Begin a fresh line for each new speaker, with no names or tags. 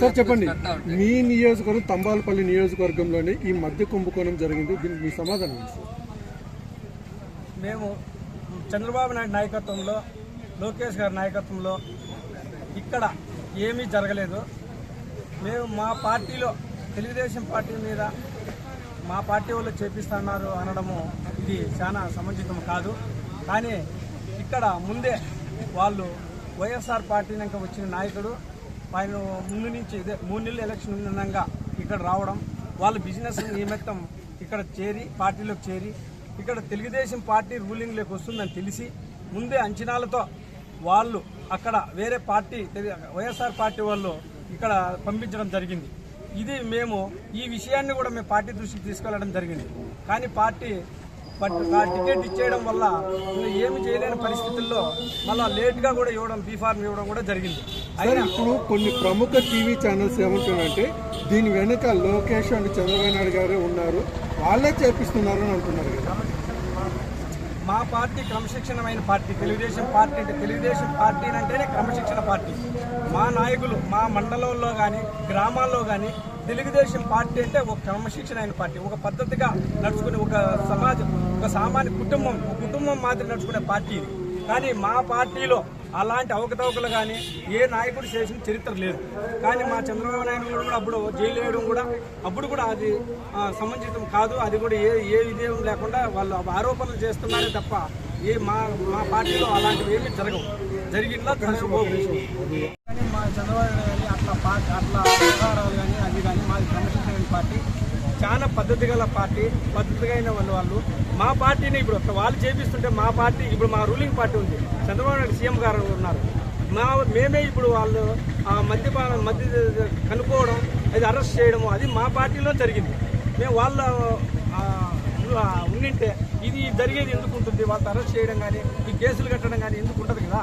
Sir చెప్పండి, మీ నియోజకవర్గం తంబాలపల్లి నియోజకవర్గంలోనే ఈ మద్య కుంభకోణం జరిగింది, దీనికి మీ సమాధానం ఏంటి సార్?
మేము చంద్రబాబు నాయుడు నాయకత్వంలో, లోకేష్ గారి నాయకత్వంలో ఇక్కడ ఏమీ జరగలేదు. మేము మా పార్టీలో తెలుగుదేశం పార్టీ మీద మా పార్టీ వాళ్ళు చేపిస్తున్నారు అనడము ఇది చాలా సముచితం కాదు. కానీ ఇక్కడ ముందే వాళ్ళు వైఎస్ఆర్ పార్టీ నుంచి వచ్చిన నాయకుడు ఆయన ముందు నుంచి 3 నెలలు ఎలక్షన్ ఉండగా ఇక్కడ రావడం, వాళ్ళ బిజినెస్ నిమిత్తం ఇక్కడ పార్టీలోకి చేరి ఇక్కడ తెలుగుదేశం పార్టీ రూలింగ్లోకి వస్తుందని తెలిసి ముందే అంచనాలతో వాళ్ళు అక్కడ వేరే పార్టీ వైఎస్ఆర్ పార్టీ వాళ్ళు ఇక్కడ పంపించడం జరిగింది. ఇది మేము ఈ విషయాన్ని కూడా మేము పార్టీ దృష్టికి తీసుకెళ్లడం జరిగింది. కానీ పార్టీ టికెట్ ఇచ్చేయడం వల్ల ఏమి చేయలేని పరిస్థితుల్లో మళ్ళీ లేట్గా కూడా ఇవ్వడం, బీఫార్మ్ ఇవ్వడం కూడా జరిగింది.
అయినా ఇప్పుడు కొన్ని ప్రముఖ టీవీ ఛానల్స్ ఏమంటున్నారంటే దీని వెనుక లోకేష్ అండ్ చంద్రబాబు నాయుడు గారే ఉన్నారు, వాళ్ళే చేపిస్తున్నారు అని అంటున్నారు కదా.
మా పార్టీ క్రమశిక్షణమైన party Telugu Desam party. Telugu Desam party అంటేనే క్రమశిక్షణ పార్టీ. మా నాయకులు మా మండలంలో కానీ గ్రామాల్లో కానీ తెలుగుదేశం పార్టీ అంటే ఒక క్రమశిక్షణ అయిన పార్టీ, ఒక పద్ధతిగా నడుచుకునే ఒక సమాజం, ఒక సామాన్య కుటుంబం మాదిరి నడుచుకునే పార్టీ ఇది. కానీ మా పార్టీలో అలాంటి అవకతవకలు కానీ ఏ నాయకుడు చేసిన చరిత్ర లేదు. కానీ మా చంద్రబాబు నాయుడు కూడా అప్పుడు జైలు వేయడం కూడా అప్పుడు కూడా అది సముచితం కాదు. అది కూడా ఏ విధేయం లేకుండా వాళ్ళు ఆరోపణలు చేస్తున్నారే తప్ప మా పార్టీలో అలాంటివి ఏమీ జరిగిందా జరగబోదు. కానీ మా చంద్రబాబు నాయుడు కానీ అట్లా వ్యవహారాలు కానీ అది కానీ మాది క్రమశిక్షణ పార్టీ, చాలా పద్ధతి గల పార్టీ, పద్ధతిగా అయిన వాళ్ళు మా పార్టీని ఇప్పుడు వాళ్ళు చేపిస్తుంటే మా పార్టీ ఇప్పుడు మా రూలింగ్ పార్టీ ఉంది, చంద్రబాబు నాయుడు సీఎం గారు ఉన్నారు. మేమే ఇప్పుడు వాళ్ళు మద్య కనుక్కోవడం, అది అరెస్ట్ చేయడము అది మా పార్టీలో జరిగింది. మేము వాళ్ళ ఉండింటే ఇది జరిగేది ఎందుకు ఉంటుంది? వాళ్ళతో అరెస్ట్ చేయడం కానీ ఈ కేసులు కట్టడం కానీ ఎందుకు ఉంటుంది కదా.